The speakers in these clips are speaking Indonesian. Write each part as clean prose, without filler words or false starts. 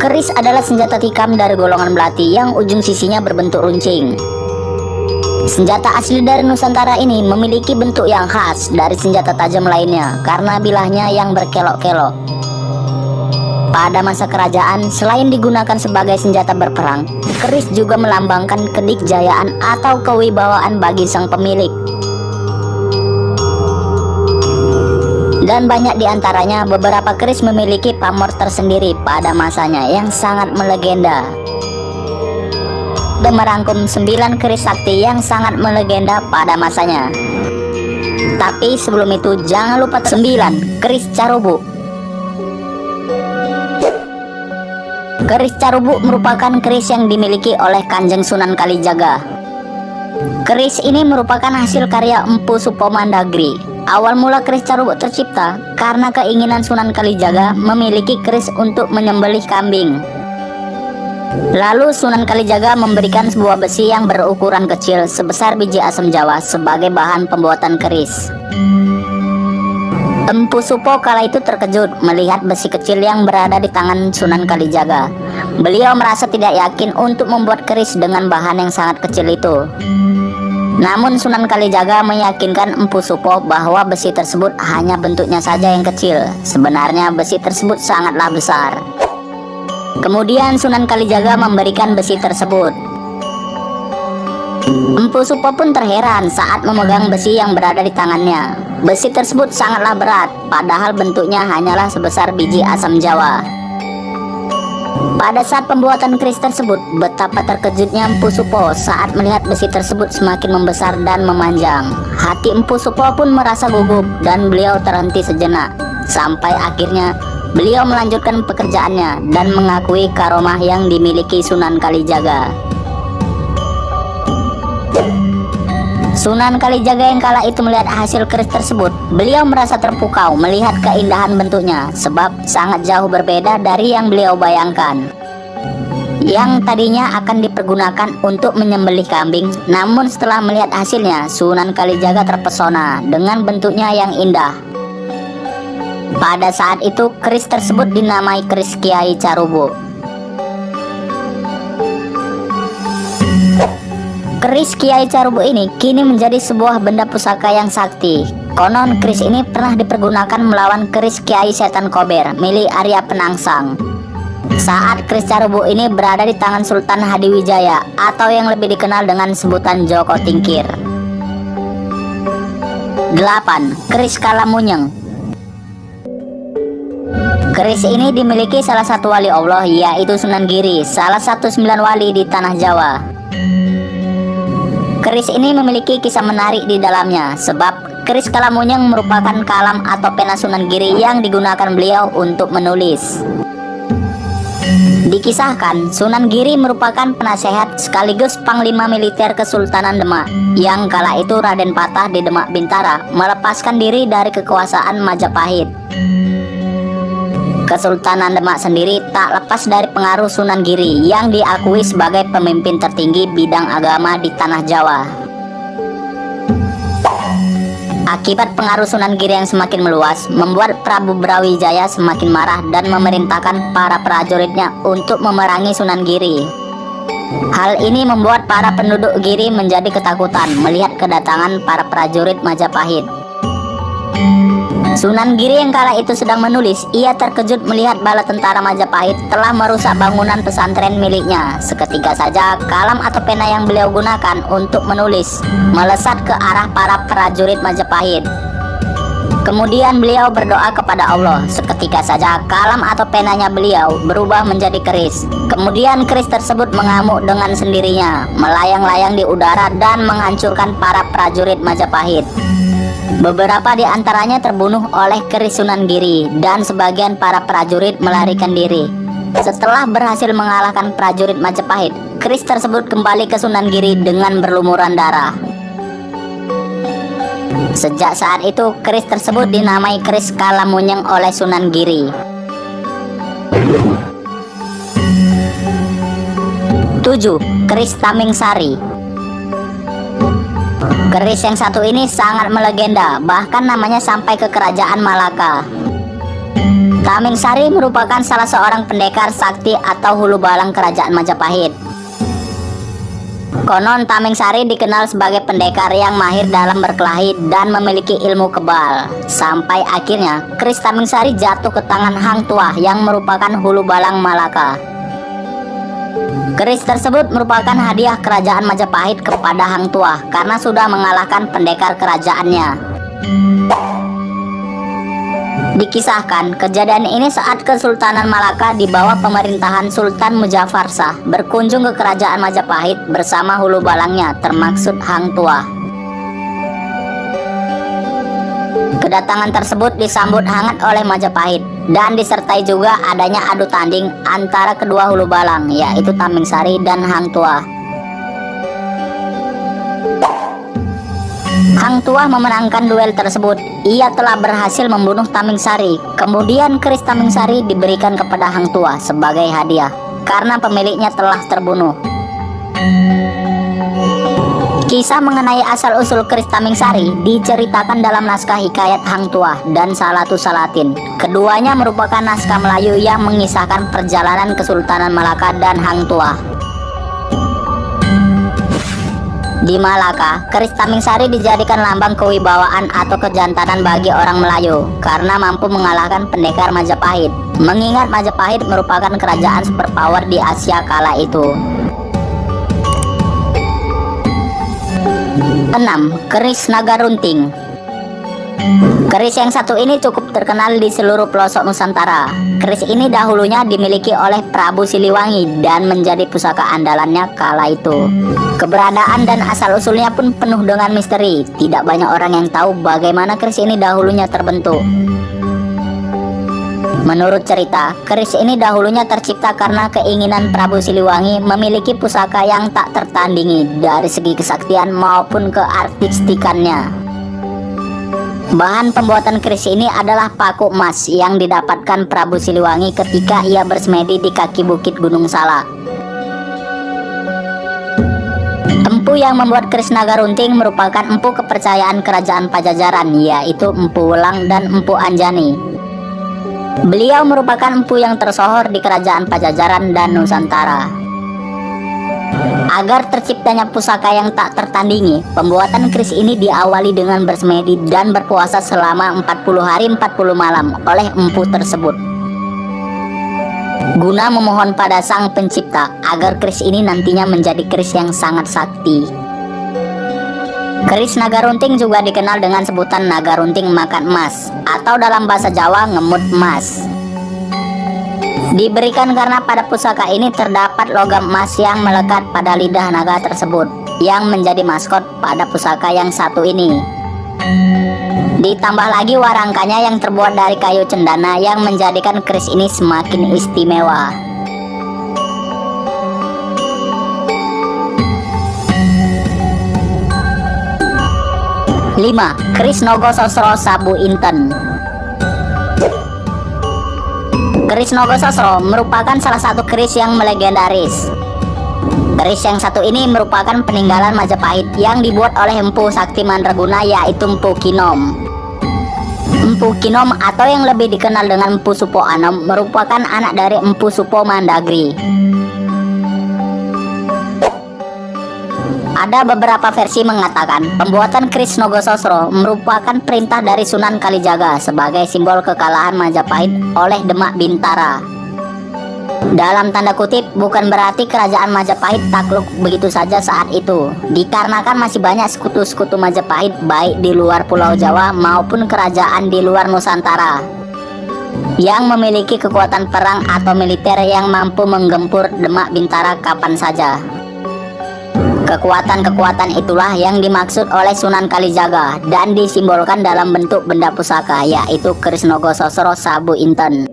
Keris adalah senjata tikam dari golongan belati yang ujung sisinya berbentuk runcing. Senjata asli dari Nusantara ini memiliki bentuk yang khas dari senjata tajam lainnya karena bilahnya yang berkelok-kelok. Pada masa kerajaan, selain digunakan sebagai senjata berperang, keris juga melambangkan kedikjayaan atau kewibawaan bagi sang pemilik. Dan banyak di antaranya, beberapa keris memiliki pamor tersendiri pada masanya yang sangat melegenda. Dan merangkum 9 keris sakti yang sangat melegenda pada masanya. Tapi sebelum itu jangan lupa 9 keris Carubuk. Keris Carubuk merupakan keris yang dimiliki oleh Kanjeng Sunan Kalijaga. Keris ini merupakan hasil karya Empu Supomandagri. Awal mula keris Carubuk tercipta karena keinginan Sunan Kalijaga memiliki keris untuk menyembelih kambing. Lalu Sunan Kalijaga memberikan sebuah besi yang berukuran kecil sebesar biji asam jawa sebagai bahan pembuatan keris. Empu Supo kala itu terkejut melihat besi kecil yang berada di tangan Sunan Kalijaga. Beliau merasa tidak yakin untuk membuat keris dengan bahan yang sangat kecil itu. Namun Sunan Kalijaga meyakinkan Empu Supo bahwa besi tersebut hanya bentuknya saja yang kecil. Sebenarnya besi tersebut sangatlah besar. Kemudian Sunan Kalijaga memberikan besi tersebut. Empu Supo pun terheran saat memegang besi yang berada di tangannya. Besi tersebut sangatlah berat, padahal bentuknya hanyalah sebesar biji asam jawa. Pada saat pembuatan keris tersebut, betapa terkejutnya Empu Supo saat melihat besi tersebut semakin membesar dan memanjang. Hati Empu Supo pun merasa gugup dan beliau terhenti sejenak. Sampai akhirnya beliau melanjutkan pekerjaannya dan mengakui karomah yang dimiliki Sunan Kalijaga. Sunan Kalijaga yang kala itu melihat hasil keris tersebut, beliau merasa terpukau melihat keindahan bentuknya sebab sangat jauh berbeda dari yang beliau bayangkan. Yang tadinya akan dipergunakan untuk menyembelih kambing, namun setelah melihat hasilnya, Sunan Kalijaga terpesona dengan bentuknya yang indah. Pada saat itu, keris tersebut dinamai keris Kiai Carubuk. Keris Kiai Carubuk ini kini menjadi sebuah benda pusaka yang sakti. Konon keris ini pernah dipergunakan melawan keris Kiai Setan Kober milik Arya Penangsang. Saat keris Carubuk ini berada di tangan Sultan Hadiwijaya atau yang lebih dikenal dengan sebutan Joko Tingkir. 8. Keris Kalamunyeng. Keris ini dimiliki salah satu wali Allah, yaitu Sunan Giri, salah satu 9 wali di tanah Jawa. Keris ini memiliki kisah menarik di dalamnya, sebab keris Kalamunyeng merupakan kalam atau pena Sunan Giri yang digunakan beliau untuk menulis. Dikisahkan, Sunan Giri merupakan penasehat sekaligus panglima militer Kesultanan Demak, yang kala itu Raden Patah di Demak Bintara melepaskan diri dari kekuasaan Majapahit. Kesultanan Demak sendiri tak lepas dari pengaruh Sunan Giri yang diakui sebagai pemimpin tertinggi bidang agama di tanah Jawa. Akibat pengaruh Sunan Giri yang semakin meluas, membuat Prabu Brawijaya semakin marah dan memerintahkan para prajuritnya untuk memerangi Sunan Giri. Hal ini membuat para penduduk Giri menjadi ketakutan melihat kedatangan para prajurit Majapahit. Sunan Giri yang kala itu sedang menulis, ia terkejut melihat bala tentara Majapahit telah merusak bangunan pesantren miliknya. Seketika saja kalam atau pena yang beliau gunakan untuk menulis melesat ke arah para prajurit Majapahit. Kemudian beliau berdoa kepada Allah. Seketika saja kalam atau penanya beliau berubah menjadi keris. Kemudian keris tersebut mengamuk dengan sendirinya, melayang-layang di udara dan menghancurkan para prajurit Majapahit. Beberapa di antaranya terbunuh oleh keris Sunan Giri dan sebagian para prajurit melarikan diri. Setelah berhasil mengalahkan prajurit Majapahit, keris tersebut kembali ke Sunan Giri dengan berlumuran darah. Sejak saat itu, keris tersebut dinamai keris Kalamunyeng oleh Sunan Giri. 7. Keris Taming Sari. Keris yang satu ini sangat melegenda, bahkan namanya sampai ke kerajaan Malaka. Taming Sari merupakan salah seorang pendekar sakti atau hulu balang kerajaan Majapahit. Konon Taming Sari dikenal sebagai pendekar yang mahir dalam berkelahi dan memiliki ilmu kebal. Sampai akhirnya keris Taming Sari jatuh ke tangan Hang Tuah yang merupakan hulu balang Malaka. Keris tersebut merupakan hadiah kerajaan Majapahit kepada Hang Tuah karena sudah mengalahkan pendekar kerajaannya. Dikisahkan kejadian ini saat Kesultanan Malaka di bawah pemerintahan Sultan Muzaffar Shah berkunjung ke kerajaan Majapahit bersama hulu balangnya termaksud Hang Tuah. Kedatangan tersebut disambut hangat oleh Majapahit dan disertai juga adanya adu tanding antara kedua hulu balang, yaitu Taming Sari dan Hang Tuah. Hang Tuah memenangkan duel tersebut. Ia telah berhasil membunuh Taming Sari. Kemudian keris Taming Sari diberikan kepada Hang Tuah sebagai hadiah karena pemiliknya telah terbunuh. Kisah mengenai asal-usul keris Taming Sari diceritakan dalam naskah hikayat Hang Tuah dan Salatu Salatin. Keduanya merupakan naskah Melayu yang mengisahkan perjalanan Kesultanan Malaka dan Hang Tuah. Di Malaka, keris Taming Sari dijadikan lambang kewibawaan atau kejantanan bagi orang Melayu karena mampu mengalahkan pendekar Majapahit. Mengingat Majapahit merupakan kerajaan superpower di Asia kala itu. 6. Keris Naga Runting. Keris yang satu ini cukup terkenal di seluruh pelosok Nusantara. Keris ini dahulunya dimiliki oleh Prabu Siliwangi dan menjadi pusaka andalannya kala itu. Keberadaan dan asal-usulnya pun penuh dengan misteri. Tidak banyak orang yang tahu bagaimana keris ini dahulunya terbentuk. Menurut cerita, keris ini dahulunya tercipta karena keinginan Prabu Siliwangi memiliki pusaka yang tak tertandingi dari segi kesaktian maupun keartistikannya. Bahan pembuatan keris ini adalah paku emas yang didapatkan Prabu Siliwangi ketika ia bersemedi di kaki bukit Gunung Salak. Empu yang membuat keris Naga Runting merupakan empu kepercayaan kerajaan Pajajaran, yaitu Empu Welang dan Empu Anjani. Beliau merupakan empu yang tersohor di kerajaan Pajajaran dan Nusantara. Agar terciptanya pusaka yang tak tertandingi, pembuatan keris ini diawali dengan bersemedi dan berpuasa selama 40 hari 40 malam oleh empu tersebut, guna memohon pada Sang Pencipta agar keris ini nantinya menjadi keris yang sangat sakti. Keris Naga Runting juga dikenal dengan sebutan Naga Runting Makan Emas atau dalam bahasa Jawa ngemut emas. Diberikan karena pada pusaka ini terdapat logam emas yang melekat pada lidah naga tersebut, yang menjadi maskot pada pusaka yang satu ini. Ditambah lagi warangkanya yang terbuat dari kayu cendana yang menjadikan keris ini semakin istimewa. Lima. Keris Nogososro Sabu Inten. Keris Nogososro merupakan salah satu keris yang legendaris. Keris yang satu ini merupakan peninggalan Majapahit yang dibuat oleh Empu Sakti Mandraguna, yaitu Empu Kinom. Empu Kinom atau yang lebih dikenal dengan Empu Supo Anom merupakan anak dari Empu Supo Mandagri. Ada beberapa versi mengatakan pembuatan keris Nogososro merupakan perintah dari Sunan Kalijaga sebagai simbol kekalahan Majapahit oleh Demak Bintara. Dalam tanda kutip, bukan berarti kerajaan Majapahit takluk begitu saja saat itu, dikarenakan masih banyak sekutu-sekutu Majapahit baik di luar Pulau Jawa maupun kerajaan di luar Nusantara yang memiliki kekuatan perang atau militer yang mampu menggempur Demak Bintara kapan saja. Kekuatan-kekuatan itulah yang dimaksud oleh Sunan Kalijaga dan disimbolkan dalam bentuk benda pusaka, yaitu keris Nogososro Sabu Inten.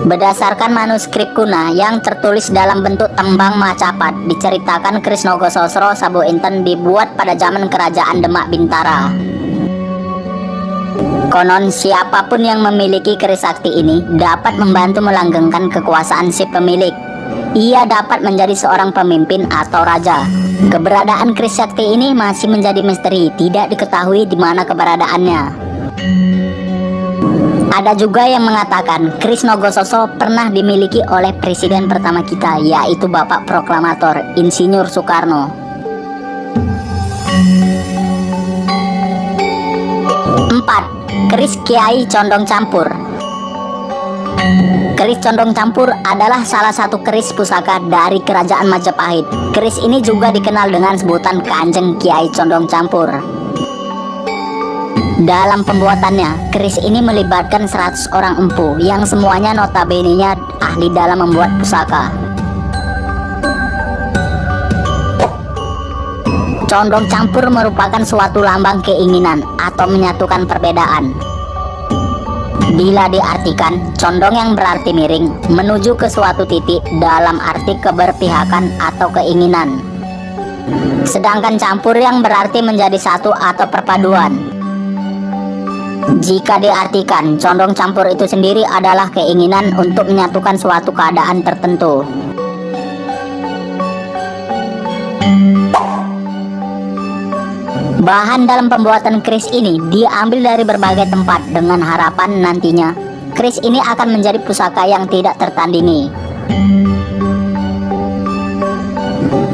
Berdasarkan manuskrip kuna yang tertulis dalam bentuk tembang Macapat, diceritakan keris Nogososro Sabu Inten dibuat pada zaman kerajaan Demak Bintara. Konon siapapun yang memiliki keris sakti ini dapat membantu melanggengkan kekuasaan si pemilik. Ia dapat menjadi seorang pemimpin atau raja. Keberadaan keris sakti ini masih menjadi misteri, tidak diketahui di mana keberadaannya. Ada juga yang mengatakan keris Nogososo pernah dimiliki oleh presiden pertama kita, yaitu Bapak Proklamator Insinyur Soekarno. 4. Keris Kiai Condong Campur. Keris Condong Campur adalah salah satu keris pusaka dari Kerajaan Majapahit. Keris ini juga dikenal dengan sebutan Kanjeng Kiai Condong Campur. Dalam pembuatannya, keris ini melibatkan 100 orang empu yang semuanya notabene-nya ahli dalam membuat pusaka. Condong campur merupakan suatu lambang keinginan atau menyatukan perbedaan. Bila diartikan, condong yang berarti miring menuju ke suatu titik dalam arti keberpihakan atau keinginan. Sedangkan campur yang berarti menjadi satu atau perpaduan. Jika diartikan, condong campur itu sendiri adalah keinginan untuk menyatukan suatu keadaan tertentu. Bahan dalam pembuatan keris ini diambil dari berbagai tempat dengan harapan nantinya keris ini akan menjadi pusaka yang tidak tertandingi.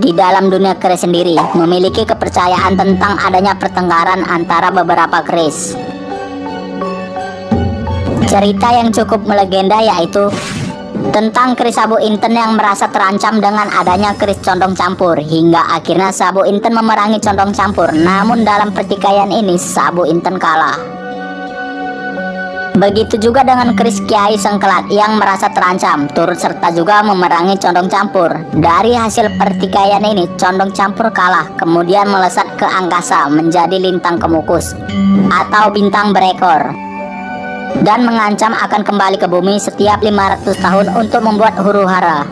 Di dalam dunia keris sendiri memiliki kepercayaan tentang adanya pertengkaran antara beberapa keris. Cerita yang cukup melegenda yaitu tentang keris Sabu Inten yang merasa terancam dengan adanya keris condong campur, hingga akhirnya Sabu Inten memerangi condong campur. Namun dalam pertikaian ini Sabu Inten kalah. Begitu juga dengan keris Kiai Sengkelat yang merasa terancam, turut serta juga memerangi condong campur. Dari hasil pertikaian ini condong campur kalah, kemudian melesat ke angkasa menjadi lintang kemukus atau bintang berekor, dan mengancam akan kembali ke bumi setiap 500 tahun untuk membuat huru-hara.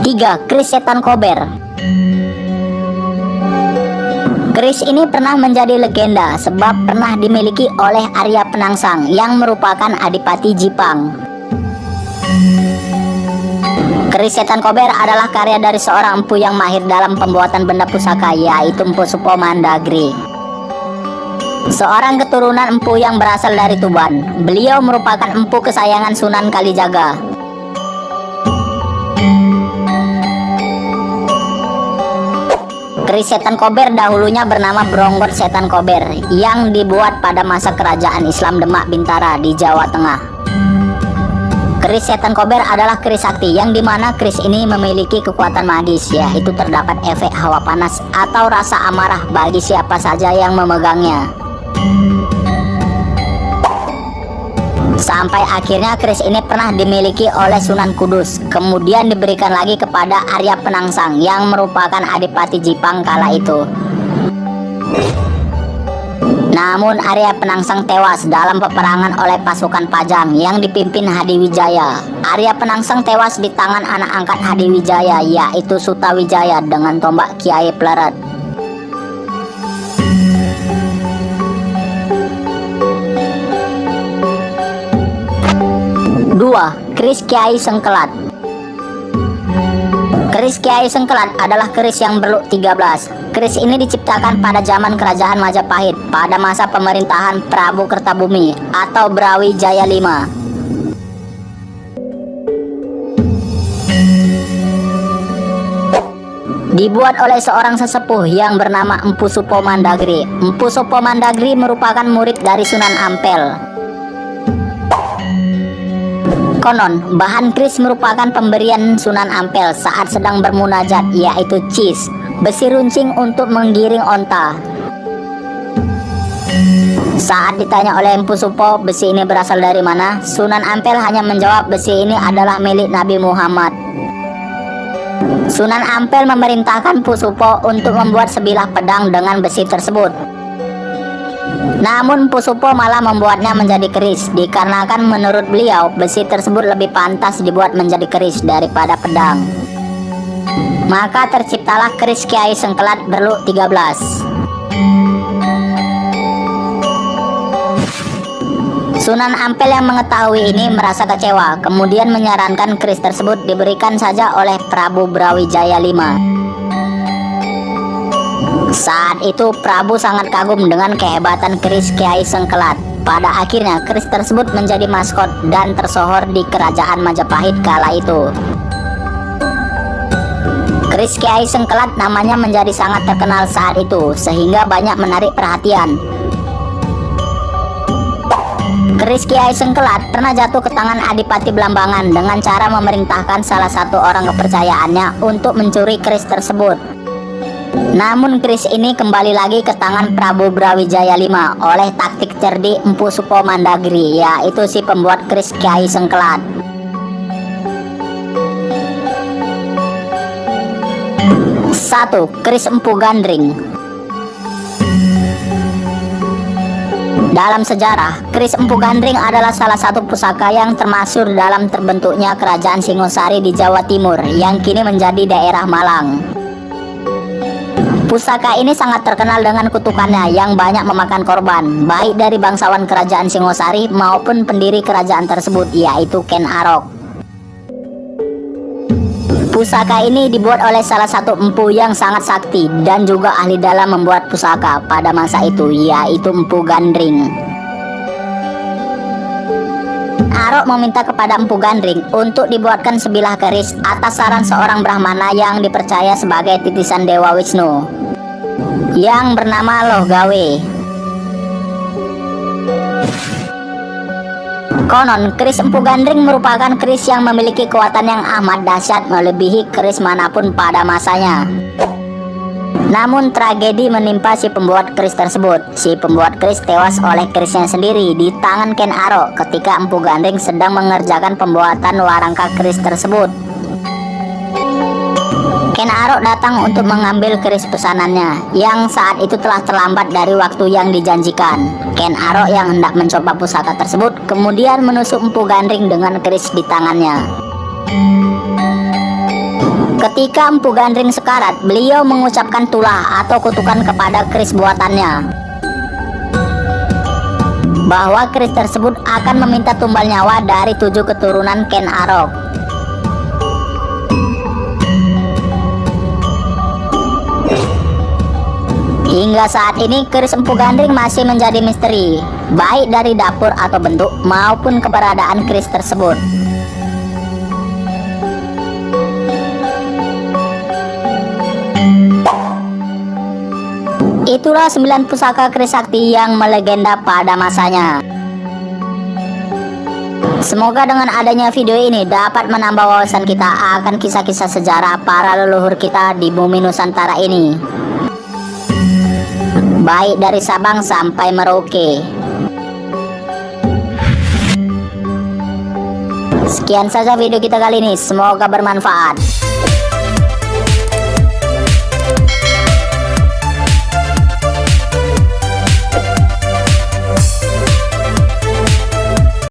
Tiga, keris setan kober. Keris ini pernah menjadi legenda sebab pernah dimiliki oleh Arya Penangsang yang merupakan Adipati Jipang. Keris setan kober adalah karya dari seorang empu yang mahir dalam pembuatan benda pusaka, yaitu Empu Supo Mandagri. Seorang keturunan empu yang berasal dari Tuban. Beliau merupakan empu kesayangan Sunan Kalijaga. Keris setan kober dahulunya bernama Bronggot Setan Kober yang dibuat pada masa kerajaan Islam Demak Bintara di Jawa Tengah. Keris setan kober adalah keris sakti yang dimana keris ini memiliki kekuatan magis, yaitu terdapat efek hawa panas atau rasa amarah bagi siapa saja yang memegangnya. Sampai akhirnya keris ini pernah dimiliki oleh Sunan Kudus, kemudian diberikan lagi kepada Arya Penangsang yang merupakan Adipati Jipang kala itu. Namun Arya Penangsang tewas dalam peperangan oleh pasukan Pajang yang dipimpin Hadiwijaya. Arya Penangsang tewas di tangan anak angkat Hadiwijaya, yaitu Sutawijaya dengan tombak Kiai Pleret. Dua, keris Kiai Sengkelat. Keris Kiai Sengkelat adalah keris yang berluk 13. Keris ini diciptakan pada zaman Kerajaan Majapahit pada masa pemerintahan Prabu Kertabumi atau Brawijaya V. Dibuat oleh seorang sesepuh yang bernama Empu Supo Mandagri. Empu Supo Mandagri merupakan murid dari Sunan Ampel. Konon, bahan keris merupakan pemberian Sunan Ampel saat sedang bermunajat, yaitu cis, besi runcing untuk menggiring onta. Saat ditanya oleh Empu Supo besi ini berasal dari mana, Sunan Ampel hanya menjawab besi ini adalah milik Nabi Muhammad. Sunan Ampel memerintahkan Empu Supo untuk membuat sebilah pedang dengan besi tersebut. Namun Empu Supo malah membuatnya menjadi keris, dikarenakan menurut beliau besi tersebut lebih pantas dibuat menjadi keris daripada pedang. Maka terciptalah keris Kiai Sengkelat berluk 13. Sunan Ampel yang mengetahui ini merasa kecewa, kemudian menyarankan keris tersebut diberikan saja oleh Prabu Brawijaya V. Saat itu Prabu sangat kagum dengan kehebatan keris Kiai Sengkelat. Pada akhirnya keris tersebut menjadi maskot dan tersohor di kerajaan Majapahit kala itu. Keris Kiai Sengkelat namanya menjadi sangat terkenal saat itu, sehingga banyak menarik perhatian. Keris Kiai Sengkelat pernah jatuh ke tangan Adipati Blambangan dengan cara memerintahkan salah satu orang kepercayaannya untuk mencuri keris tersebut. Namun keris ini kembali lagi ke tangan Prabu Brawijaya V oleh taktik cerdik Empu Supo Mandagiri, yaitu si pembuat keris Kiai Sengkelat. Satu, keris Empu Gandring. Dalam sejarah, keris Empu Gandring adalah salah satu pusaka yang termasyhur dalam terbentuknya kerajaan Singosari di Jawa Timur yang kini menjadi daerah Malang. Pusaka ini sangat terkenal dengan kutukannya yang banyak memakan korban, baik dari bangsawan kerajaan Singosari maupun pendiri kerajaan tersebut, yaitu Ken Arok. Pusaka ini dibuat oleh salah satu empu yang sangat sakti dan juga ahli dalam membuat pusaka pada masa itu, yaitu Empu Gandring. Arok meminta kepada Empu Gandring untuk dibuatkan sebilah keris atas saran seorang Brahmana yang dipercaya sebagai titisan Dewa Wisnu, yang bernama Loh Gawe. Konon, keris Empu Gandring merupakan keris yang memiliki kekuatan yang amat dahsyat melebihi keris manapun pada masanya. Namun tragedi menimpa si pembuat keris tersebut. Si pembuat keris tewas oleh kerisnya sendiri di tangan Ken Arok ketika Empu Gandring sedang mengerjakan pembuatan warangka keris tersebut. Ken Arok datang untuk mengambil keris pesanannya yang saat itu telah terlambat dari waktu yang dijanjikan. Ken Arok yang hendak mencoba pusaka tersebut kemudian menusuk Empu Gandring dengan keris di tangannya. Ketika Empu Gandring sekarat, beliau mengucapkan tulah atau kutukan kepada keris buatannya, bahwa keris tersebut akan meminta tumbal nyawa dari 7 keturunan Ken Arok. Hingga saat ini keris Empu Gandring masih menjadi misteri, baik dari dapur atau bentuk maupun keberadaan keris tersebut. Itulah 9 pusaka keris sakti yang melegenda pada masanya. Semoga dengan adanya video ini dapat menambah wawasan kita akan kisah-kisah sejarah para leluhur kita di bumi Nusantara ini, baik dari Sabang sampai Merauke. Sekian saja video kita kali ini, semoga bermanfaat.